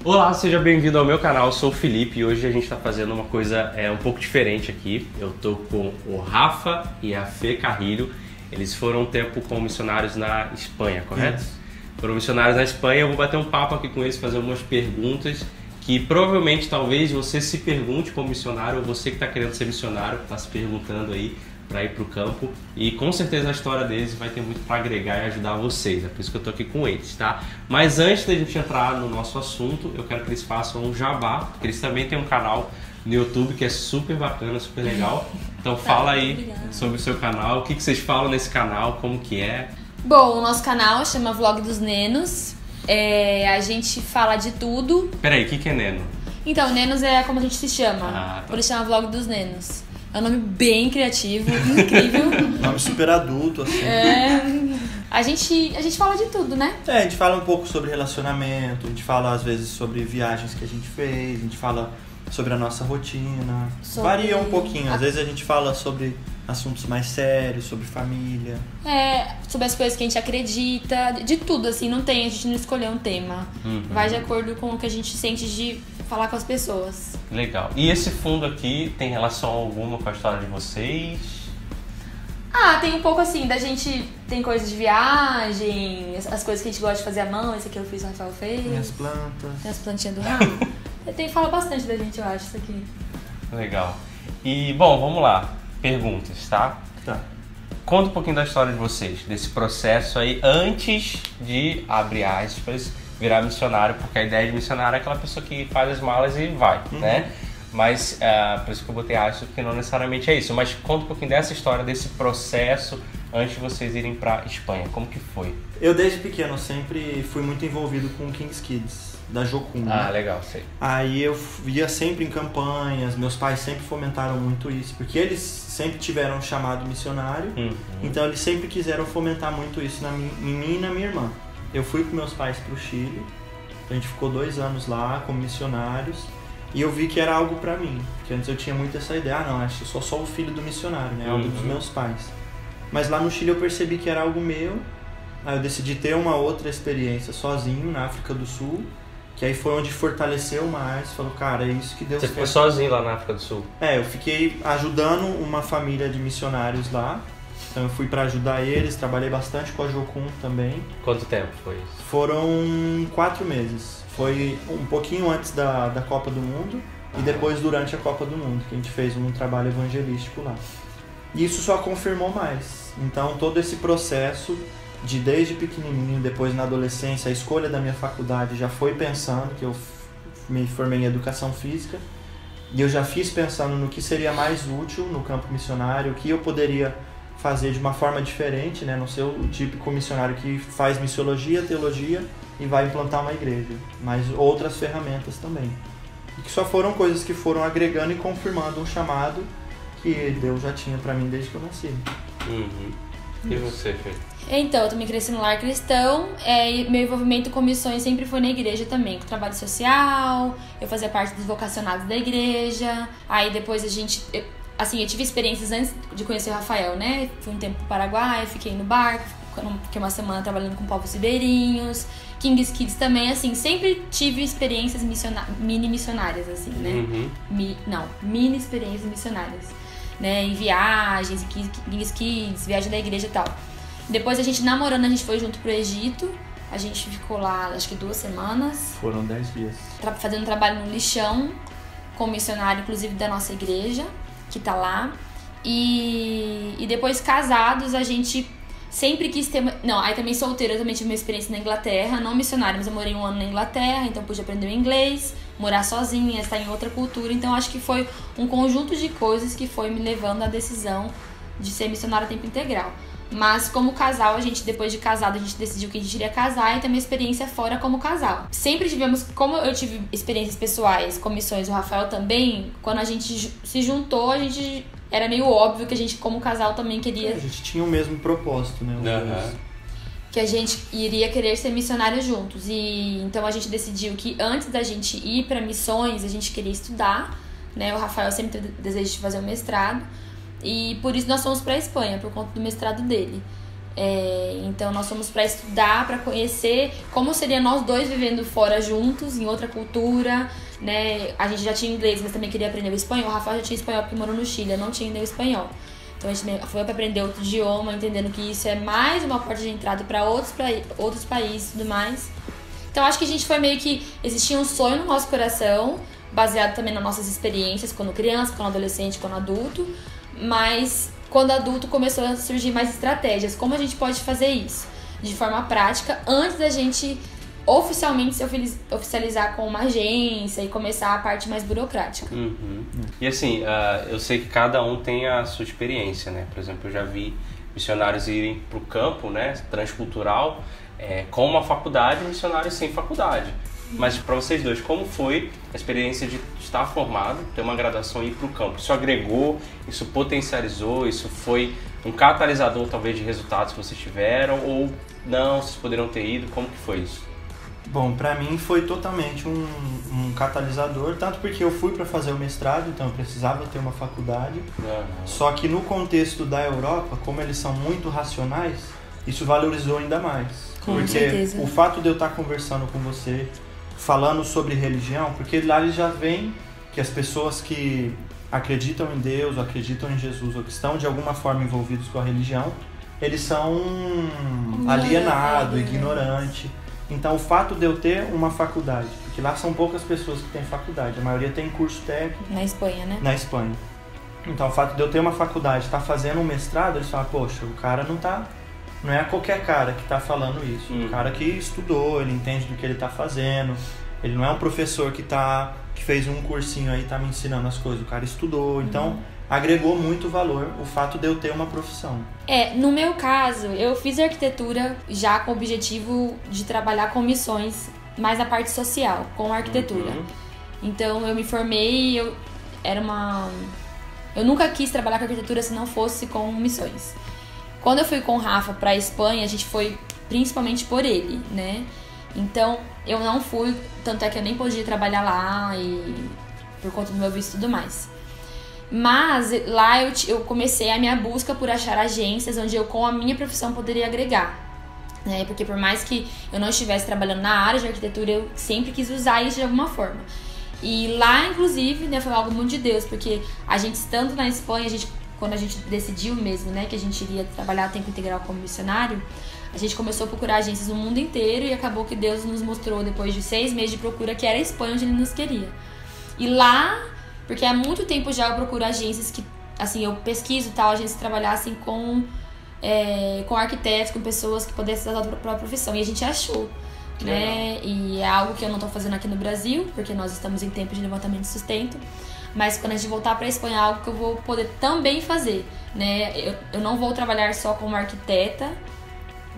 Olá, seja bem-vindo ao meu canal, eu sou o Felipe e hoje a gente está fazendo uma coisa um pouco diferente aqui. Eu tô com o Rafa e a Fê Carrilho. Eles foram um tempo como missionários na Espanha, correto? Isso. Foram missionários na Espanha, eu vou bater um papo aqui com eles, fazer algumas perguntas que provavelmente talvez você se pergunte como missionário, ou você que está querendo ser missionário, está se perguntando aí para ir para o campo, e com certeza a história deles vai ter muito para agregar e ajudar vocês, é por isso que eu tô aqui com eles, tá? Mas antes da gente entrar no nosso assunto, eu quero que eles façam um jabá, porque eles também têm um canal no YouTube que é super bacana, super legal. Então fala aí sobre o seu canal, o que vocês falam nesse canal, como que é? Bom, o nosso canal chama Vlog dos Nenos, a gente fala de tudo. Peraí, o que é Neno? Então, Nenos é como a gente se chama, tá. por isso chama Vlog dos Nenos. É um nome bem criativo, incrível. Nome super adulto, assim. A gente fala de tudo, né? A gente fala um pouco sobre relacionamento, a gente fala às vezes sobre viagens que a gente fez, a gente fala sobre a nossa rotina. Varia um pouquinho, às vezes a gente fala sobre assuntos mais sérios, sobre família. Sobre as coisas que a gente acredita, de tudo, assim, a gente não escolheu um tema. Vai de acordo com o que a gente sente de falar com as pessoas. Legal. E esse fundo aqui tem relação alguma com a história de vocês? Tem um pouco assim, da gente tem coisas de viagem, as coisas que a gente gosta de fazer à mão, esse aqui eu fiz, o Rafael fez. Minhas plantas. Tem as plantinhas do Rafa. Fala bastante da gente, eu acho, isso aqui. Legal. E, bom, vamos lá. Perguntas, tá? Tá. Conta um pouquinho da história de vocês, desse processo aí, antes de, abre aspas, virar missionário, porque a ideia de missionário é aquela pessoa que faz as malas e vai, né? Mas, por isso que eu botei aspas, porque não necessariamente é isso. Mas conta um pouquinho dessa história, desse processo, antes de vocês irem pra Espanha. Como que foi? Eu, desde pequeno, sempre fui muito envolvido com King's Kids, da Jocum. Legal, sei. Aí eu ia sempre em campanhas, meus pais sempre fomentaram muito isso, porque eles sempre tiveram um chamado missionário, então eles sempre quiseram fomentar muito isso em mim e na minha irmã. Eu fui com meus pais pro Chile, a gente ficou 2 anos lá como missionários, e eu vi que era algo pra mim, porque antes eu tinha muito essa ideia, acho que eu sou só o filho do missionário, né, algo dos meus pais. Mas lá no Chile eu percebi que era algo meu, aí eu decidi ter uma outra experiência sozinho na África do Sul, que aí foi onde fortaleceu mais, falou, cara, é isso que Deus quer. Você ficou sozinho lá na África do Sul? Eu fiquei ajudando uma família de missionários lá, então eu fui pra ajudar eles, trabalhei bastante com a Jocum também. Quanto tempo foi isso? Foram 4 meses. Foi um pouquinho antes da Copa do Mundo e depois durante a Copa do Mundo, que a gente fez um trabalho evangelístico lá. E isso só confirmou mais. Então todo esse processo de desde pequenininho, depois na adolescência, a escolha da minha faculdade já foi pensando, que eu me formei em Educação Física, e eu já fiz pensando no que seria mais útil no campo missionário, o que eu poderia fazer de uma forma diferente, né? Não ser o típico missionário que faz missiologia, teologia e vai implantar uma igreja, mas outras ferramentas também. E que só foram coisas que foram agregando e confirmando um chamado que Deus já tinha pra mim desde que eu nasci. E você, Fê? Então, eu também cresci no lar cristão, e meu envolvimento com missões sempre foi na igreja também, com trabalho social, eu fazia parte dos vocacionados da igreja, aí depois eu tive experiências antes de conhecer o Rafael, né? Fui um tempo pro Paraguai, fiquei no barco, fiquei uma semana trabalhando com povos ribeirinhos, King's Kids também, assim, sempre tive experiências mini missionárias, assim, né? Mini experiências missionárias, né? Em viagens, King's Kids, viagem da igreja e tal. Depois a gente namorando, a gente foi junto pro Egito, a gente ficou lá, acho que 2 semanas. Foram 10 dias. Fazendo trabalho no lixão, com um missionário, inclusive, da nossa igreja, que tá lá. E depois, casados, a gente sempre quis ter... aí também solteira, eu também tive uma experiência na Inglaterra, não missionária, mas eu morei 1 ano na Inglaterra, então pude aprender o inglês, morar sozinha, estar em outra cultura. Então acho que foi um conjunto de coisas que foi me levando à decisão de ser missionária a tempo integral. Mas como casal, depois de casado, a gente decidiu que a gente iria casar e ter uma experiência fora como casal. Sempre tivemos, como eu tive experiências pessoais com missões, o Rafael também, quando a gente se juntou, era meio óbvio que a gente como casal também queria... A gente tinha o mesmo propósito, né? Que a gente iria querer ser missionário juntos. E então a gente decidiu que antes da gente ir para missões, a gente queria estudar, né? O Rafael sempre teve desejo de fazer um mestrado. E por isso nós fomos para a Espanha, por conta do mestrado dele. Então nós fomos para estudar, para conhecer como seria nós dois vivendo fora juntos, em outra cultura, né? A gente já tinha inglês, mas também queria aprender o espanhol. O Rafael já tinha espanhol porque morou no Chile, eu não tinha ainda o espanhol. Então a gente foi para aprender outro idioma, entendendo que isso é mais uma porta de entrada para outros países e tudo mais. Então acho que a gente foi meio que... Existia um sonho no nosso coração, baseado também nas nossas experiências quando criança, quando adolescente, quando adulto. Mas quando adulto começou a surgir mais estratégias. Como a gente pode fazer isso de forma prática antes da gente oficialmente se oficializar com uma agência e começar a parte mais burocrática. Uhum. E assim, eu sei que cada um tem a sua experiência, né? Por exemplo, eu já vi missionários irem para o campo, né, transcultural, com uma faculdade, e missionários sem faculdade. Mas para vocês dois, como foi a experiência de estar formado, ter uma graduação e ir para o campo? Isso agregou, isso potencializou, isso foi um catalisador talvez de resultados que vocês tiveram, ou não, vocês poderiam ter ido? Como que foi isso? Bom, pra mim foi totalmente um catalisador, tanto porque eu fui para fazer o mestrado, então eu precisava ter uma faculdade. Uhum. Só que no contexto da Europa, como eles são muito racionais, isso valorizou ainda mais. Com certeza. O fato de eu estar conversando com você, falando sobre religião, porque lá eles já veem que as pessoas que acreditam em Deus, ou acreditam em Jesus, ou que estão de alguma forma envolvidos com a religião, eles são alienados, ignorantes. Então o fato de eu ter uma faculdade, porque lá são poucas pessoas que têm faculdade, a maioria tem curso técnico. Na Espanha, né? Na Espanha. Então o fato de eu ter uma faculdade, estar fazendo um mestrado, eles falam, poxa, o cara não é qualquer cara que está falando isso. O cara que estudou, ele entende do que ele está fazendo. Ele não é um professor que fez um cursinho aí e está me ensinando as coisas. O cara estudou. Então, agregou muito valor o fato de eu ter uma profissão. No meu caso, eu fiz arquitetura já com o objetivo de trabalhar com missões, mais na parte social, com arquitetura. Então, eu me formei, eu nunca quis trabalhar com arquitetura se não fosse com missões. Quando eu fui com o Rafa para a Espanha, a gente foi principalmente por ele, né? Então, eu não fui, tanto é que eu nem podia trabalhar lá e por conta do meu visto e tudo mais. Mas lá eu comecei a minha busca por achar agências onde eu, com a minha profissão, poderia agregar, né? Porque por mais que eu não estivesse trabalhando na área de arquitetura, eu sempre quis usar isso de alguma forma. E lá, inclusive, né, foi algo muito de Deus, porque a gente estando na Espanha, quando a gente decidiu mesmo, né, que a gente iria trabalhar a tempo integral como missionário, a gente começou a procurar agências no mundo inteiro e acabou que Deus nos mostrou, depois de 6 meses de procura, que era a Espanha onde Ele nos queria. E lá, porque há muito tempo já eu procuro agências que, assim, eu pesquiso tal, agências que trabalhassem com arquitetos, com pessoas que pudessem usar para a profissão. E a gente achou, né? E é algo que eu não estou fazendo aqui no Brasil, porque nós estamos em tempo de levantamento de sustento. Mas quando a gente voltar para a Espanha, é algo que eu vou poder também fazer, né? Eu não vou trabalhar só como arquiteta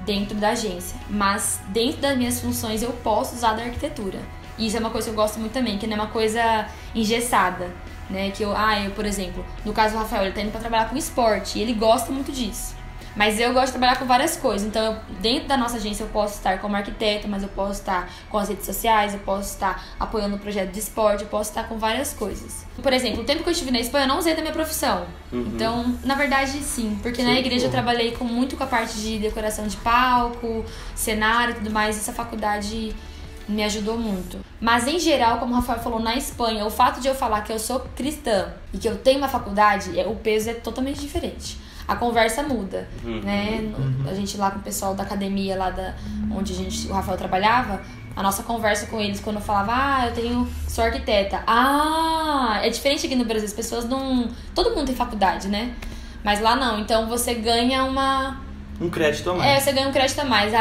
dentro da agência, mas dentro das minhas funções eu posso usar da arquitetura. E isso é uma coisa que eu gosto muito também, que não é uma coisa engessada, né? Que eu, por exemplo, no caso do Rafael, ele tá indo para trabalhar com esporte e ele gosta muito disso. Mas eu gosto de trabalhar com várias coisas. Então, dentro da nossa agência, eu posso estar como arquiteta, mas eu posso estar com as redes sociais, eu posso estar apoiando o projeto de esporte, eu posso estar com várias coisas. Por exemplo, o tempo que eu estive na Espanha, eu não usei da minha profissão. Então, na verdade, sim. Porque na igreja eu trabalhei muito com a parte de decoração de palco, cenário e tudo mais. Essa faculdade me ajudou muito. Mas, em geral, como o Rafael falou, na Espanha, o fato de eu falar que eu sou cristã e que eu tenho uma faculdade, o peso é totalmente diferente. A conversa muda, né? A gente lá com o pessoal da academia, lá onde o Rafael trabalhava, a nossa conversa com eles, quando eu falava, sou arquiteta. É diferente aqui no Brasil, as pessoas não... Todo mundo tem faculdade, né? Mas lá não, então você ganha um crédito a mais. Você ganha um crédito a mais.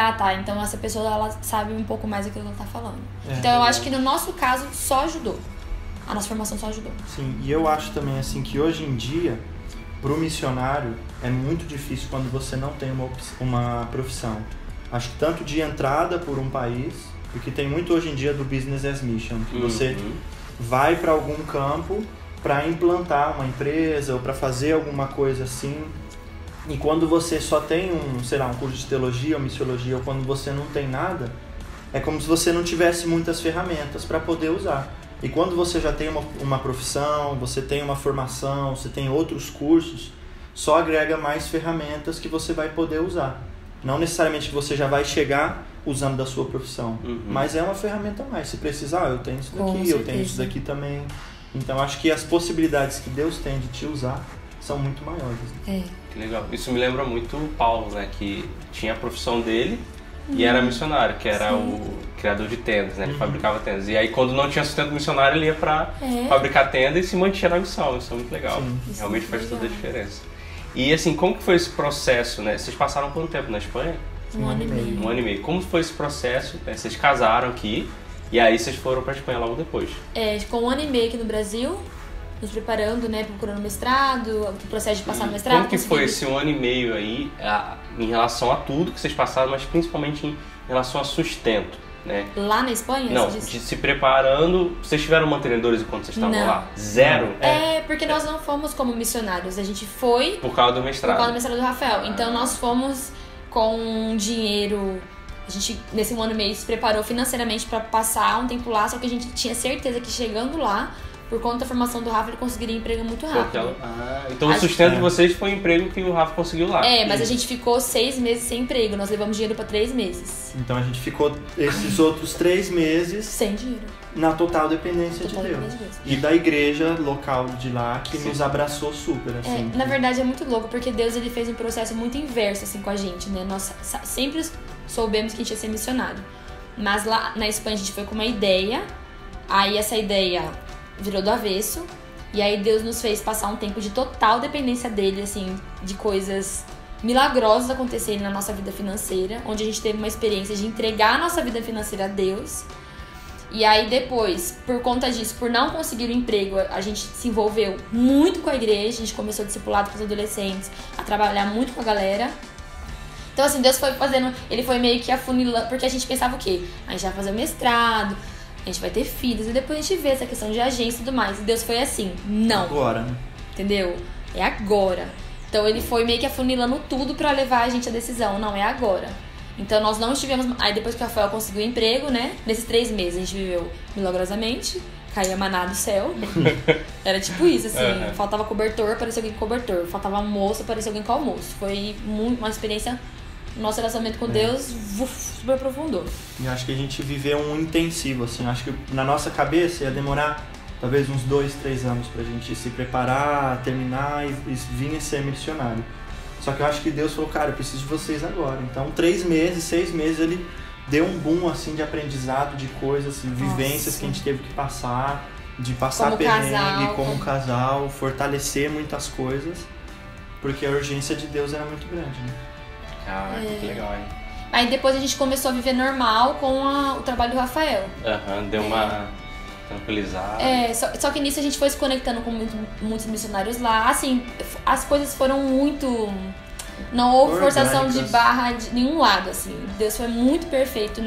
Então essa pessoa, ela sabe um pouco mais daquilo que ela tá falando. Então eu acho que no nosso caso, só ajudou. A nossa formação só ajudou. Sim, e eu acho também, assim, que hoje em dia, pro missionário, é muito difícil quando você não tem uma profissão. Acho que tanto de entrada por um país, porque tem muito hoje em dia do business as mission, que você vai para algum campo para implantar uma empresa ou para fazer alguma coisa assim. E quando você só tem um curso de teologia ou missiologia, ou quando você não tem nada, é como se você não tivesse muitas ferramentas para poder usar. E quando você já tem uma profissão, você tem uma formação, você tem outros cursos, só agrega mais ferramentas que você vai poder usar. Não necessariamente que você já vai chegar usando da sua profissão, mas é uma ferramenta a mais. Se precisar, eu tenho isso daqui, eu tenho isso daqui também. Então acho que as possibilidades que Deus tem de te usar são muito maiores. Né? Que legal. Isso me lembra muito o Paulo, né? Que tinha a profissão dele e era missionário, que era o criador de tendas, né? Ele fabricava tendas. E aí quando não tinha sustento missionário, ele ia pra fabricar tenda e se mantinha na missão. Isso é muito legal. Realmente faz toda a diferença. E assim, como que foi esse processo, né? Vocês passaram quanto tempo na Espanha? 1 ano e meio. 1 ano e meio. Como foi esse processo? Né? Vocês casaram aqui e aí vocês foram pra Espanha logo depois. Ficou 1 ano e meio aqui no Brasil, nos preparando, né, procurando mestrado, o processo de passar no mestrado. Como que foi esse 1 ano e meio aí, em relação a tudo que vocês passaram, mas principalmente em relação a sustento, né? Lá na Espanha? Não, de se preparando. Vocês tiveram mantenedores enquanto vocês estavam lá? Zero? Porque nós não fomos como missionários, a gente foi por causa do mestrado. Por causa do mestrado do Rafael. Então nós fomos com dinheiro. A gente, nesse 1 ano e meio, se preparou financeiramente para passar um tempo lá, só que a gente tinha certeza que chegando lá, por conta da formação do Rafa, ele conseguiria emprego muito rápido. Então o sustento de vocês foi o emprego que o Rafa conseguiu lá. Mas a gente ficou 6 meses sem emprego, nós levamos dinheiro para 3 meses. Então a gente ficou esses outros 3 meses sem dinheiro. Na total dependência de Deus. E da igreja local de lá, que nos abraçou super, assim. Na verdade é muito louco, porque Deus ele fez um processo muito inverso assim com a gente, né? Nós sempre soubemos que a gente ia ser missionário. Mas lá na Espanha a gente foi com uma ideia, aí essa ideia virou do avesso, e aí Deus nos fez passar um tempo de total dependência dele, assim, de coisas milagrosas acontecerem na nossa vida financeira, onde a gente teve uma experiência de entregar a nossa vida financeira a Deus. E aí depois, por conta disso, por não conseguir o emprego, a gente se envolveu muito com a igreja, a gente começou a discipulado com os adolescentes, a trabalhar muito com a galera. Então assim, Deus foi fazendo, ele foi meio que afunilando, porque a gente pensava o quê? A gente vai fazer o mestrado, a gente vai ter filhos, e depois a gente vê essa questão de agência e tudo mais. E Deus foi assim, não. Agora, né? Entendeu? É agora. Então ele foi meio que afunilando tudo pra levar a gente à decisão, não, é agora. Então nós não estivemos... Aí depois que o Rafael conseguiu o emprego, né? Nesses 3 meses a gente viveu milagrosamente, caía maná do céu. Era tipo isso, assim. Faltava cobertor, apareceu alguém com cobertor. Faltava almoço, apareceu alguém com almoço. Foi uma experiência... Nosso relacionamento com Deus super aprofundou. Eu acho que a gente viveu um intensivo, assim. Eu acho que na nossa cabeça ia demorar talvez uns 2, 3 anos pra gente se preparar, terminar e vir a ser missionário. Só que eu acho que Deus falou, cara, eu preciso de vocês agora. Então 3 meses, 6 meses, ele deu um boom, assim, de aprendizado, de coisas, assim, vivências que a gente teve que passar, de passar como perrengue, casal, como casal, fortalecer muitas coisas, porque a urgência de Deus era muito grande, né? Ah, que legal, hein? Aí depois a gente começou a viver normal com o trabalho do Rafael. Deu uma tranquilizada. Só que nisso a gente foi se conectando com muitos missionários lá. Assim, as coisas foram muito... Não houve forçação de barra de nenhum lado, assim. Deus foi muito perfeito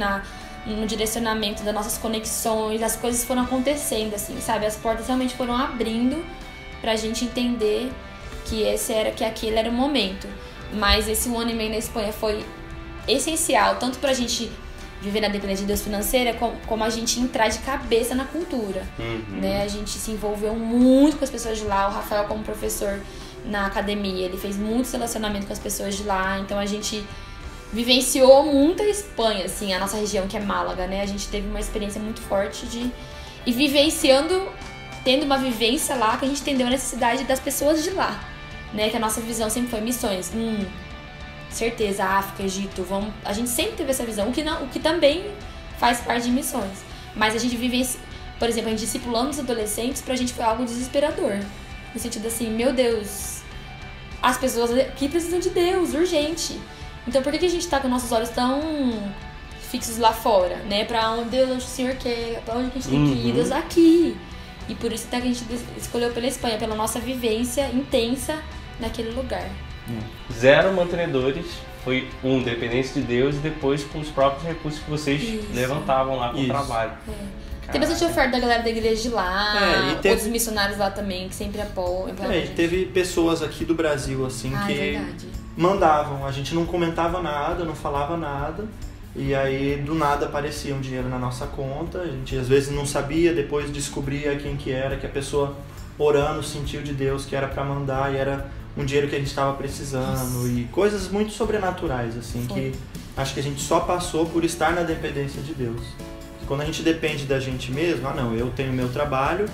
no direcionamento das nossas conexões. As coisas foram acontecendo, assim, sabe? As portas realmente foram abrindo pra gente entender que aquele era o momento. Mas esse 1 ano e meio na Espanha foi essencial, tanto pra gente viver na dependência de Deus financeira, como a gente entrar de cabeça na cultura. Né? A gente se envolveu muito com as pessoas de lá. O Rafael, como professor na academia, ele fez muito relacionamento com as pessoas de lá. Então a gente vivenciou muito a Espanha, assim, a nossa região que é Málaga, né? A gente teve uma experiência muito forte e tendo uma vivência lá, que a gente entendeu a necessidade das pessoas de lá. Né, que a nossa visão sempre foi missões. Certeza, África, Egito, a gente sempre teve essa visão, o que também faz parte de missões. Mas a gente vive, por exemplo, a gente discipulando os adolescentes, pra gente foi algo desesperador. No sentido assim, meu Deus, as pessoas aqui precisam de Deus, urgente. Então por que a gente tá com nossos olhos tão fixos lá fora, né? Pra onde o Senhor quer, pra onde a gente tem que ir, Deus aqui. E por isso até que a gente escolheu pela Espanha, pela nossa vivência intensa naquele lugar. 0 mantenedores, foi dependência de Deus, e depois com os próprios recursos que vocês levantavam lá com o trabalho. Tem bastante oferta da galera da igreja de lá, outros missionários lá também, que sempre apoiam. E teve pessoas aqui do Brasil, assim, que mandavam. A gente não comentava nada, não falava nada. E aí, do nada, aparecia um dinheiro na nossa conta. A gente, às vezes, não sabia, depois descobria quem que era, que a pessoa orando sentiu de Deus que era para mandar. E era um dinheiro que a gente estava precisando e coisas muito sobrenaturais, assim, que acho que a gente só passou por estar na dependência de Deus. Quando a gente depende da gente mesmo, não, eu tenho meu trabalho,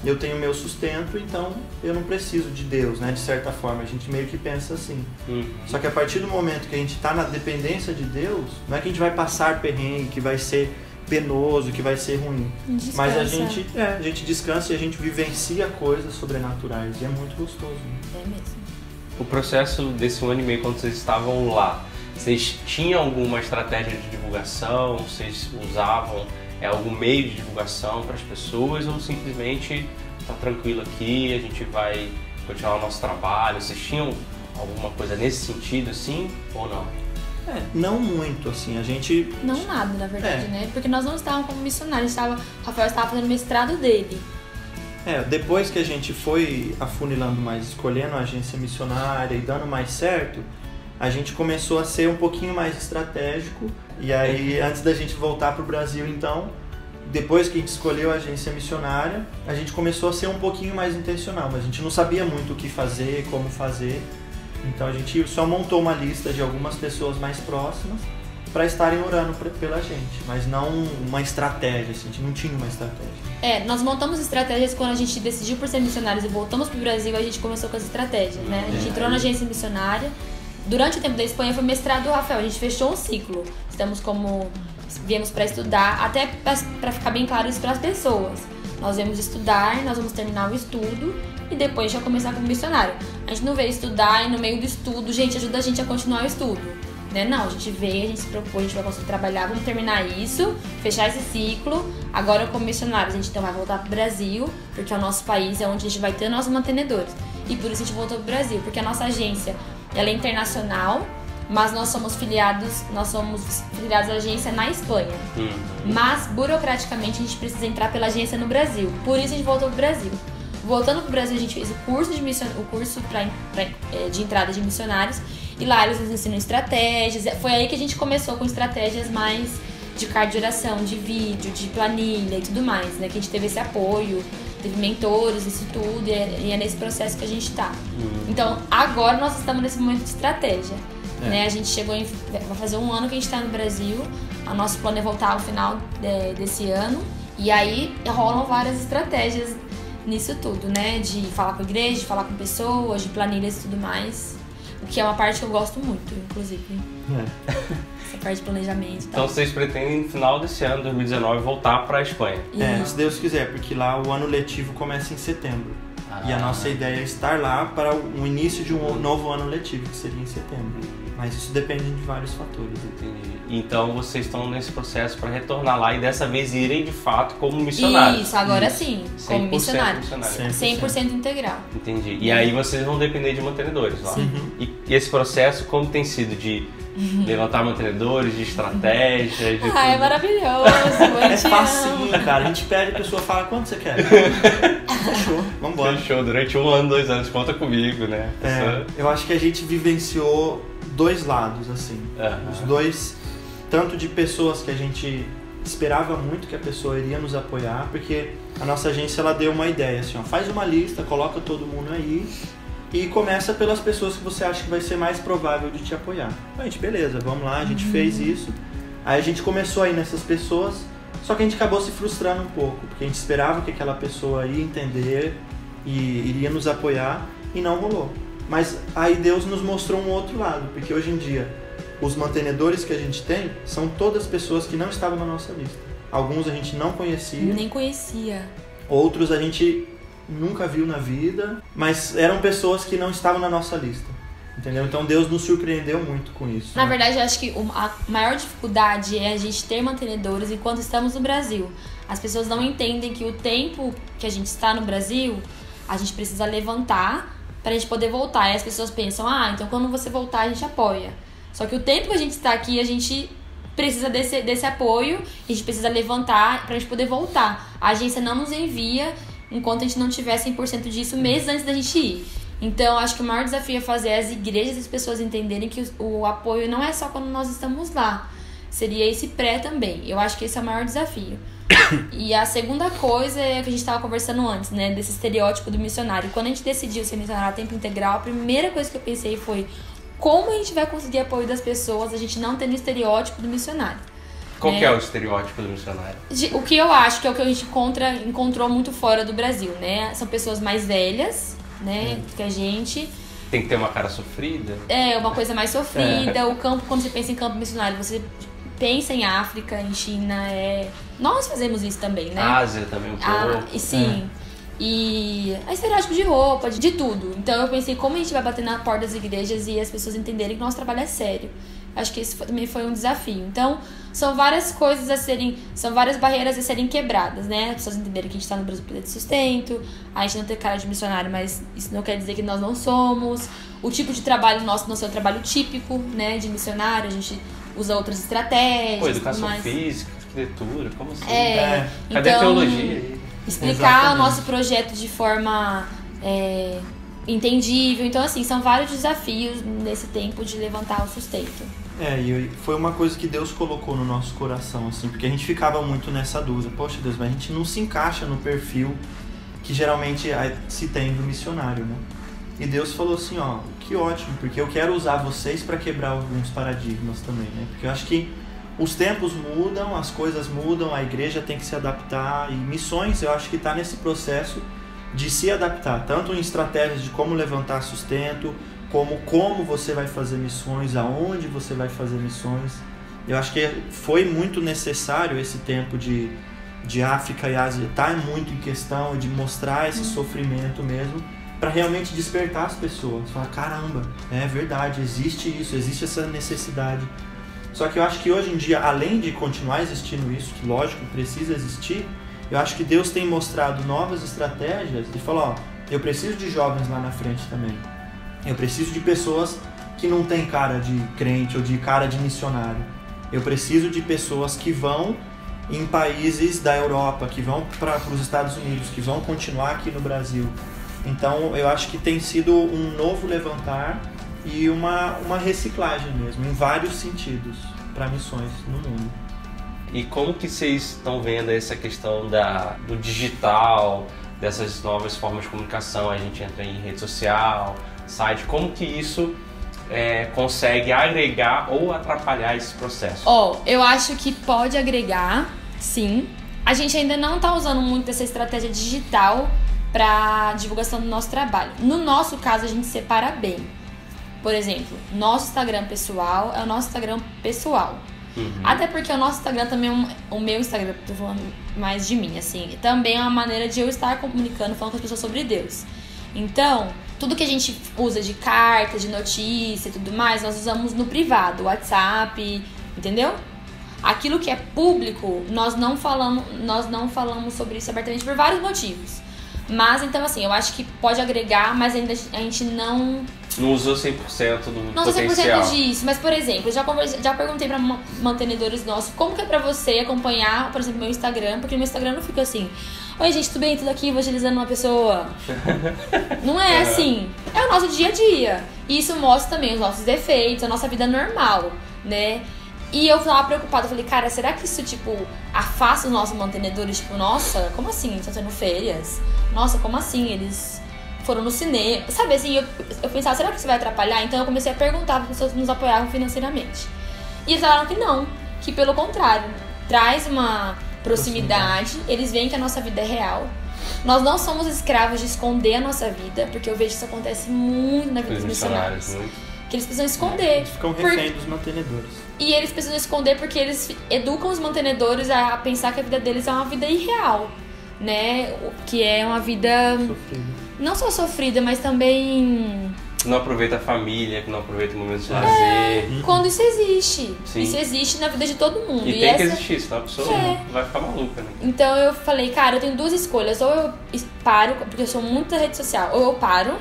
eu tenho meu sustento, então eu não preciso de Deus, né? De certa forma, a gente meio que pensa assim. Só que a partir do momento que a gente está na dependência de Deus, não é que a gente vai passar perrengue, que vai ser penoso, que vai ser ruim. Descansa. Mas a gente descansa e a gente vivencia coisas sobrenaturais. E é muito gostoso. Né? É mesmo. O processo desse 1 ano e meio, quando vocês estavam lá, vocês tinham alguma estratégia de divulgação? Vocês usavam algum meio de divulgação para as pessoas? Ou simplesmente tá tranquilo aqui, a gente vai continuar o nosso trabalho? Vocês tinham alguma coisa nesse sentido, assim, ou não? Não muito, assim, a gente... Não nada, na verdade, né? Porque nós não estávamos como missionários, o Rafael estava fazendo o mestrado dele. Depois que a gente foi afunilando mais, escolhendo a agência missionária e dando mais certo, a gente começou a ser um pouquinho mais estratégico. E aí, antes da gente voltar para o Brasil, então, depois que a gente escolheu a agência missionária, a gente começou a ser um pouquinho mais intencional. Mas a gente não sabia muito o que fazer, como fazer. Então a gente só montou uma lista de algumas pessoas mais próximas para estarem orando pela gente, mas não uma estratégia, assim, a gente não tinha uma estratégia. Nós montamos estratégias quando a gente decidiu por ser missionários e voltamos pro Brasil, a gente começou com as estratégias, né? A gente entrou na agência missionária. Durante o tempo da Espanha foi mestrado do Rafael, a gente fechou um ciclo. Viemos para estudar, até para ficar bem claro isso para as pessoas. Nós viemos estudar, nós vamos terminar o estudo e depois já começar como missionário. A gente não veio estudar e no meio do estudo, gente, ajuda a gente a continuar o estudo. Né? Não, a gente veio, a gente se propôs, a gente vai conseguir trabalhar, vamos terminar isso, fechar esse ciclo. Agora como missionários a gente então vai voltar pro Brasil, porque é o nosso país, é onde a gente vai ter nossos mantenedores. E por isso a gente voltou pro Brasil, porque a nossa agência ela é internacional, mas nós somos filiados à agência na Espanha. Mas, burocraticamente, a gente precisa entrar pela agência no Brasil. Por isso a gente voltou pro Brasil. Voltando pro Brasil, a gente fez o curso de entrada de missionários. E lá eles nos ensinam estratégias. Foi aí que a gente começou com estratégias mais de carta de oração, de vídeo, de planilha e tudo mais, né? Que a gente teve esse apoio, teve mentores, isso tudo, e é nesse processo que a gente tá. Então, agora nós estamos nesse momento de estratégia. Né? A gente vai fazer 1 ano que a gente tá no Brasil, o nosso plano é voltar ao final desse ano, e aí rolam várias estratégias nisso tudo, né? De falar com a igreja, de falar com pessoas, de planilhas e tudo mais. O que é uma parte que eu gosto muito, inclusive. Essa parte de planejamento e tal. Então vocês pretendem, no final desse ano, 2019, voltar para a Espanha? Se Deus quiser, porque lá o ano letivo começa em setembro. E a nossa ideia é estar lá para o início de um novo ano letivo, que seria em setembro. Mas isso depende de vários fatores. Entendi. Então vocês estão nesse processo para retornar lá e dessa vez irem de fato como missionários. Isso, agora sim, como missionários. 100% integral. Entendi. E aí vocês vão depender de mantenedores lá. E esse processo, como tem sido de levantar mantenedores, de estratégia, de tudo? É maravilhoso. É facinho, cara. A gente pede, a pessoa fala, quanto você quer? Fechou, vambora. Fechou, durante 1 ano, 2 anos, conta comigo, né? Eu acho que a gente vivenciou 2 lados, assim. Os dois, tanto de pessoas que a gente esperava muito que a pessoa iria nos apoiar, porque a nossa agência ela deu uma ideia, assim, ó, faz uma lista, coloca todo mundo aí e começa pelas pessoas que você acha que vai ser mais provável de te apoiar. A gente, beleza, vamos lá, a gente fez isso. Aí a gente começou a ir nessas pessoas, só que a gente acabou se frustrando um pouco, porque a gente esperava que aquela pessoa ia entender e iria nos apoiar e não rolou. Mas aí Deus nos mostrou um outro lado, porque hoje em dia os mantenedores que a gente tem são todas pessoas que não estavam na nossa lista. Alguns a gente não conhecia. Nem conhecia. Outros a gente nunca viu na vida, mas eram pessoas que não estavam na nossa lista. Entendeu? Então Deus nos surpreendeu muito com isso. Na verdade, eu acho que a maior dificuldade é a gente ter mantenedores enquanto estamos no Brasil. As pessoas não entendem que o tempo que a gente está no Brasil, a gente precisa levantar pra gente poder voltar. E as pessoas pensam, então quando você voltar a gente apoia. Só que o tempo que a gente está aqui, a gente precisa desse apoio, a gente precisa levantar pra gente poder voltar. A agência não nos envia enquanto a gente não tiver 100% disso meses antes da gente ir. Então, acho que o maior desafio é fazer as igrejas e as pessoas entenderem que o apoio não é só quando nós estamos lá. Seria esse pré também. Eu acho que esse é o maior desafio. E a segunda coisa é o que a gente estava conversando antes, né? Desse estereótipo do missionário. Quando a gente decidiu ser missionário a tempo integral, a primeira coisa que eu pensei foi como a gente vai conseguir apoio das pessoas, a gente não tendo o estereótipo do missionário. Qual que é o estereótipo do missionário? O que eu acho que é o que a gente encontrou muito fora do Brasil, né? São pessoas mais velhas, né? Que a gente... Tem que ter uma cara sofrida? É, uma coisa mais sofrida. O campo, quando você pensa em campo missionário, você pensa em África, em China, Nós fazemos isso também, né? Ásia também um pouco. E sim. E é estereótipo de roupa, de tudo. Então eu pensei, como a gente vai bater na porta das igrejas e as pessoas entenderem que nosso trabalho é sério. Acho que esse também foi um desafio. Então, são várias coisas são várias barreiras a serem quebradas, né? As pessoas entenderem que a gente tá no Brasil para ter sustento, a gente não tem cara de missionário, mas isso não quer dizer que nós não somos. O tipo de trabalho nosso não é um trabalho típico, né, de missionário, a gente usa outras estratégias. Pô, educação física, arquitetura, como assim? então, Cadê a teologia aí? Explicar o nosso projeto de forma entendível. Então, assim, são vários desafios nesse tempo de levantar o sustento. E foi uma coisa que Deus colocou no nosso coração, assim, porque a gente ficava muito nessa dúvida. Poxa, Deus, mas a gente não se encaixa no perfil que geralmente se tem do missionário, né? E Deus falou assim, ó, que ótimo, porque eu quero usar vocês para quebrar alguns paradigmas também, né? Porque eu acho que os tempos mudam, as coisas mudam, a igreja tem que se adaptar, e missões eu acho que está nesse processo de se adaptar, tanto em estratégias de como levantar sustento, como você vai fazer missões, aonde você vai fazer missões. Eu acho que foi muito necessário esse tempo de África e Ásia estar muito em questão, de mostrar esse sofrimento mesmo, para realmente despertar as pessoas. Falar, caramba, é verdade, existe isso, existe essa necessidade. Só que eu acho que hoje em dia, além de continuar existindo isso, que lógico, precisa existir, eu acho que Deus tem mostrado novas estratégias de falar, ó, eu preciso de jovens lá na frente também. Eu preciso de pessoas que não têm cara de crente ou de cara de missionário. Eu preciso de pessoas que vão em países da Europa, que vão para os Estados Unidos, que vão continuar aqui no Brasil. Então, eu acho que tem sido um novo levantar e uma reciclagem mesmo, em vários sentidos, para missões no mundo. E como que vocês estão vendo essa questão do digital, dessas novas formas de comunicação? A gente entra em rede social, site, como que isso consegue agregar ou atrapalhar esse processo? Eu acho que pode agregar, sim. A gente ainda não está usando muito essa estratégia digital para divulgação do nosso trabalho. No nosso caso, a gente separa bem. Por exemplo, nosso Instagram pessoal é o nosso Instagram pessoal. Até porque o nosso Instagram também o meu Instagram, tô falando mais de mim, assim, também é uma maneira de eu estar comunicando, falando com as pessoas sobre Deus. Então, tudo que a gente usa de carta, de notícia e tudo mais, nós usamos no privado, WhatsApp, entendeu? Aquilo que é público, nós não falamos sobre isso abertamente por vários motivos. Mas, então, assim, eu acho que pode agregar, mas ainda a gente não usou 100% do não potencial. Não 100% disso, mas, por exemplo, já perguntei pra mantenedores nossos como que é pra você acompanhar, por exemplo, meu Instagram, porque meu Instagram não fica assim, oi, gente, tudo bem? Tudo aqui evangelizando uma pessoa. Não é assim. É o nosso dia a dia. E isso mostra também os nossos defeitos, a nossa vida normal, né? E eu tava preocupada, eu falei, cara, será que isso, tipo, afasta os nossos mantenedores? Tipo, nossa, como assim? Estão tendo férias? Nossa, como assim? Eles foram no cinema. Sabe, assim, eu pensava, será que isso vai atrapalhar? Então eu comecei a perguntar para pessoas que nos apoiavam financeiramente. E eles falaram que não, que pelo contrário, traz uma proximidade, eles veem que a nossa vida é real. Nós não somos escravos de esconder a nossa vida, porque eu vejo que isso acontece muito na vida dos missionários. Que eles precisam esconder. Eles ficam refém dos mantenedores. E eles precisam esconder porque eles educam os mantenedores a pensar que a vida deles é uma vida irreal, né? Que é uma vida sofrida. Não só sofrida, mas também não aproveita a família, que não aproveita o momento de lazer. Quando isso existe. Sim. Isso existe na vida de todo mundo. E tem que existir, senão a pessoa vai ficar maluca, né? Então eu falei, cara, eu tenho duas escolhas. Ou eu paro, porque eu sou muito da rede social. Ou eu paro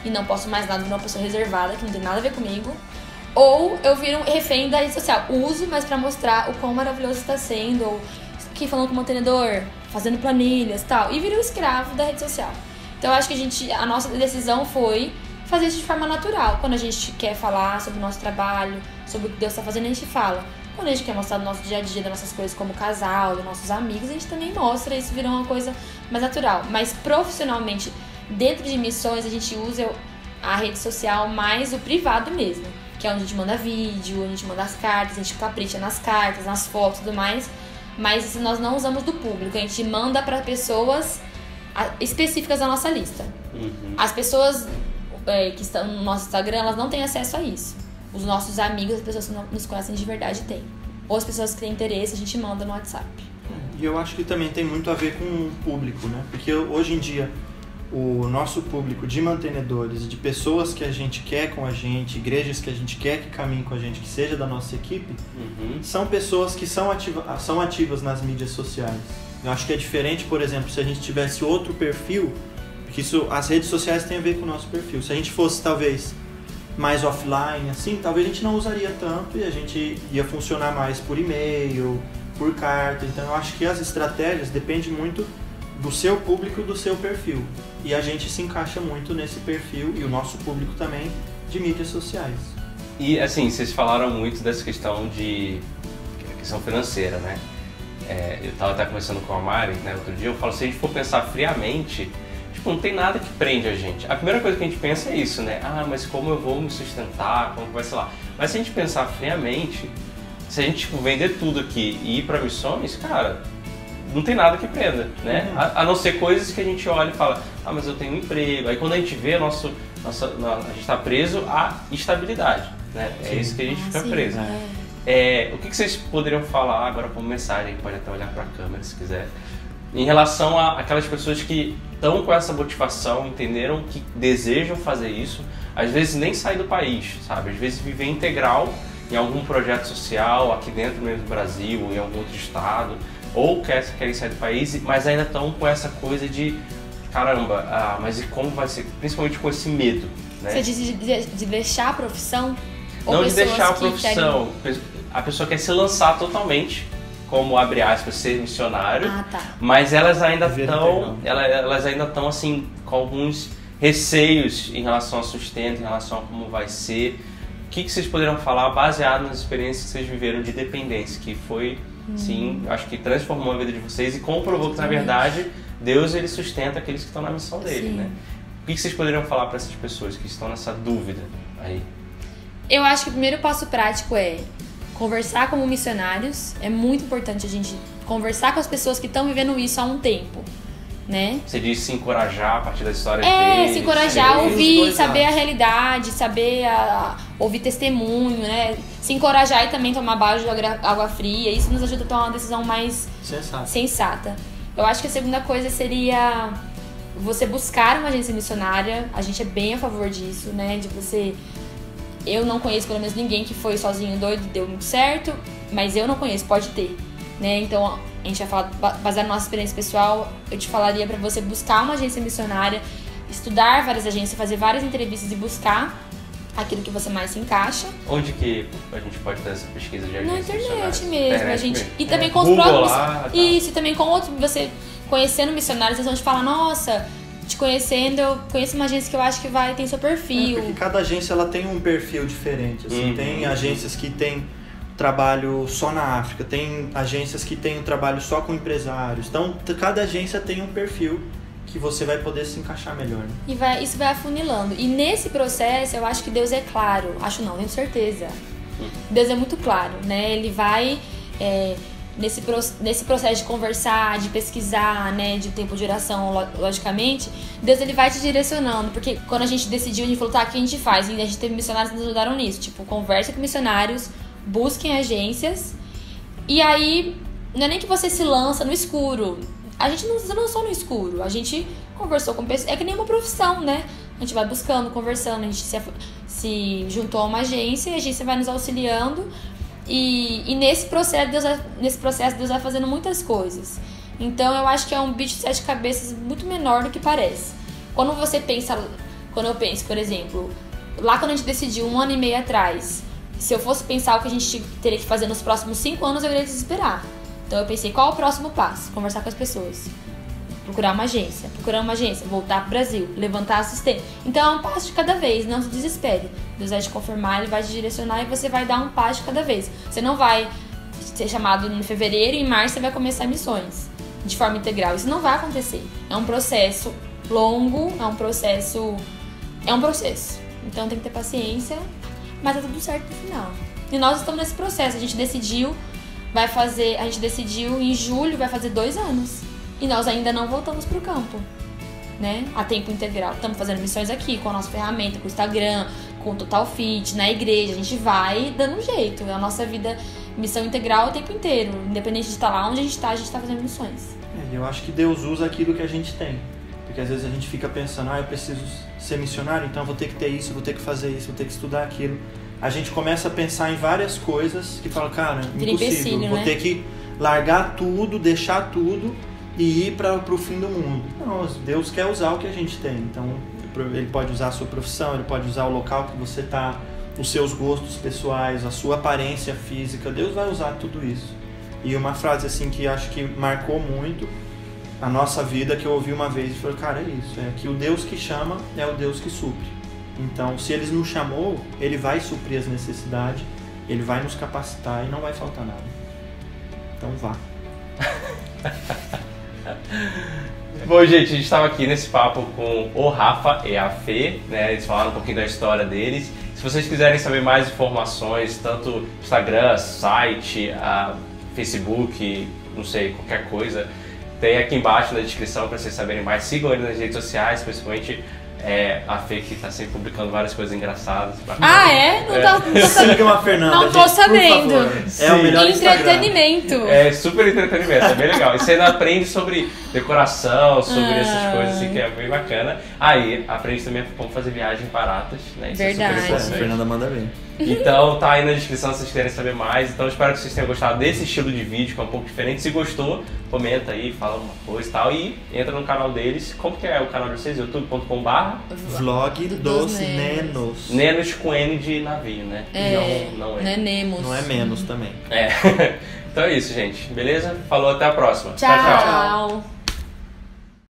e não posto mais nada de uma pessoa reservada, que não tem nada a ver comigo. Ou eu viro um refém da rede social. Uso, mas pra mostrar o quão maravilhoso está sendo. Ou aqui falando com o mantenedor, fazendo planilhas e tal. E viro um escravo da rede social. Então eu acho que a nossa decisão foi fazer isso de forma natural. Quando a gente quer falar sobre o nosso trabalho, sobre o que Deus está fazendo, a gente fala. quando a gente quer mostrar do nosso dia a dia, das nossas coisas como casal, dos nossos amigos, a gente também mostra, isso vira uma coisa mais natural. Mas profissionalmente, dentro de missões, a gente usa a rede social mais o privado mesmo, que é onde a gente manda vídeo, onde a gente manda as cartas, a gente capricha nas cartas, nas fotos e tudo mais, mas isso nós não usamos do público, a gente manda para pessoas específicas da nossa lista. As pessoas que estão no nosso Instagram, elas não têm acesso a isso. Os nossos amigos, as pessoas que nos conhecem de verdade têm. Ou as pessoas que têm interesse, a gente manda no WhatsApp. E eu acho que também tem muito a ver com o público, né? Porque hoje em dia, o nosso público de mantenedores, de pessoas que a gente quer com a gente, igrejas que a gente quer que caminhem com a gente, que seja da nossa equipe, são pessoas que são ativas nas mídias sociais. Eu acho que é diferente, por exemplo, se a gente tivesse outro perfil, porque as redes sociais têm a ver com o nosso perfil. Se a gente fosse, talvez, mais offline, assim, talvez a gente não usaria tanto e a gente ia funcionar mais por e-mail, por carta. Então eu acho que as estratégias dependem muito do seu público, do seu perfil. E a gente se encaixa muito nesse perfil, e o nosso público também, de mídias sociais. E assim, vocês falaram muito dessa questão financeira, né? Eu estava até conversando com a Mari, né, outro dia, eu falo, se a gente for pensar friamente, não tem nada que prende a gente. A primeira coisa que a gente pensa é isso, né? Mas como eu vou me sustentar, como vai ser lá? Mas se a gente pensar friamente, se a gente vender tudo aqui e ir para missões, cara, não tem nada que prenda, né? A não ser coisas que a gente olha e fala, mas eu tenho um emprego. Aí quando a gente vê a gente está preso à estabilidade, né? É isso que a gente fica preso. O que vocês poderiam falar agora como mensagem, pode até olhar para a câmera se quiser, em relação a aquelas pessoas que estão com essa motivação, entenderam que desejam fazer isso, às vezes nem sair do país, sabe? Às vezes viver integral em algum projeto social, aqui dentro mesmo do Brasil, em algum outro estado, ou querem sair do país, mas ainda estão com essa coisa de, caramba, mas e como vai ser? Principalmente com esse medo, né? Você diz de deixar a profissão? Ou não de deixar a profissão, a pessoa quer se lançar totalmente, como, abre aspas, ser missionário, mas elas ainda estão assim, com alguns receios em relação ao sustento, em relação a como vai ser. O que vocês poderiam falar baseado nas experiências que vocês viveram de dependência, que foi, sim, acho que transformou a vida de vocês e comprovou que, na verdade, Deus ele sustenta aqueles que estão na missão dele, né? O que vocês poderiam falar para essas pessoas que estão nessa dúvida aí? Eu acho que o primeiro passo prático é conversar como missionários. É muito importante a gente conversar com as pessoas que estão vivendo isso há um tempo, né? Você diz se encorajar a partir das histórias deles. Se encorajar, ouvir, saber a realidade, saber ouvir testemunho, né? Se encorajar e também tomar banho de água fria. Isso nos ajuda a tomar uma decisão mais sensata. Eu acho que a segunda coisa seria você buscar uma agência missionária. A gente é bem a favor disso, né? De você... Eu não conheço pelo menos ninguém que foi sozinho doido e deu muito certo, mas eu não conheço, pode ter, né? Então a gente vai falar, baseado na nossa experiência pessoal, eu te falaria para você buscar uma agência missionária, estudar várias agências, fazer várias entrevistas e buscar aquilo que você mais se encaixa. Onde que a gente pode fazer essa pesquisa de agência? Na internet mesmo, a gente. E também com os próprios. Isso, e também com outros, você conhecendo missionários, vocês vão te falar, nossa, te conhecendo, eu conheço uma agência que eu acho que tem seu perfil. Porque cada agência ela tem um perfil diferente, assim. Tem agências que tem trabalho só na África, tem agências que tem um trabalho só com empresários. Então, cada agência tem um perfil que você vai poder se encaixar melhor. Né? E isso vai afunilando. E nesse processo, eu acho que Deus é claro. Acho não, tenho certeza. Deus é muito claro, né? Ele vai... Nesse processo de conversar, de pesquisar, né, de tempo de oração, logicamente, Deus ele vai te direcionando, porque quando a gente decidiu, a gente falou, o que a gente faz? E a gente teve missionários que nos ajudaram nisso, tipo, conversa com missionários, busquem agências, e aí, não é nem que você se lança no escuro, a gente não se lançou no escuro, a gente conversou com pessoas, é que nem uma profissão, né? A gente vai buscando, conversando, a gente se juntou a uma agência, e a agência vai nos auxiliando. E nesse processo Deus vai fazendo muitas coisas. Então eu acho que é um bicho de 7 cabeças muito menor do que parece. Quando eu penso, por exemplo, lá quando a gente decidiu 1 ano e meio atrás, se eu fosse pensar o que a gente teria que fazer nos próximos 5 anos, eu iria desesperar. Então eu pensei, qual é o próximo passo? Conversar com as pessoas. Procurar uma agência, voltar pro Brasil, levantar assistente. Então é um passo de cada vez, não se desespere. Deus vai te confirmar, Ele vai te direcionar e você vai dar um passo de cada vez. Você não vai ser chamado em fevereiro e em março você vai começar missões de forma integral. Isso não vai acontecer. É um processo longo, é um processo. Então tem que ter paciência, mas tá tudo certo no final. E nós estamos nesse processo. A gente decidiu em julho, vai fazer 2 anos. E nós ainda não voltamos pro campo, né? A tempo integral. Estamos fazendo missões aqui, com a nossa ferramenta, com o Instagram, com o Total Fit, na igreja. A gente vai dando um jeito. A nossa vida, missão integral o tempo inteiro. Independente de estar lá onde a gente tá fazendo missões. E eu acho que Deus usa aquilo que a gente tem. Porque às vezes a gente fica pensando, eu preciso ser missionário, então vou ter que ter isso, vou ter que fazer isso, vou ter que estudar aquilo. A gente começa a pensar em várias coisas que fala, cara, impossível, vou ter que largar tudo, deixar tudo e ir para o fim do mundo. Não, Deus quer usar o que a gente tem. Então, Ele pode usar a sua profissão, Ele pode usar o local que você está, os seus gostos pessoais, a sua aparência física. Deus vai usar tudo isso. E uma frase assim que acho que marcou muito a nossa vida, que eu ouvi uma vez e falei, cara, é isso. É que o Deus que chama é o Deus que supre. Então, se Ele nos chamou, Ele vai suprir as necessidades, Ele vai nos capacitar e não vai faltar nada. Então, vá. Bom, gente, a gente estava aqui nesse papo com o Rafa e a Fê, né? Eles falaram um pouquinho da história deles. Se vocês quiserem saber mais informações, tanto Instagram, site, Facebook, não sei, qualquer coisa, tem aqui embaixo na descrição para vocês saberem mais. Sigam ele nas redes sociais, principalmente a Fê, que tá sempre publicando várias coisas engraçadas. É? Não Sigam a Fernanda, não tô sabendo. É o melhor entretenimento. É super entretenimento, é bem legal. E você ainda aprende sobre decoração, sobre essas coisas assim, que é bem bacana. Aí aprende também como fazer viagens baratas, né? Isso verdade. É super a Fernanda manda bem. Então tá aí na descrição se vocês querem saber mais. Então espero que vocês tenham gostado desse estilo de vídeo, que é um pouco diferente. Se gostou, comenta aí, fala alguma coisa e tal. E entra no canal deles. Como que é o canal de vocês? youtube.com/Vlog dos Nenos. Nenos com N de navio, né? Não é Nemos. Não é menos também. Então é isso, gente. Beleza? Falou, até a próxima. Tchau.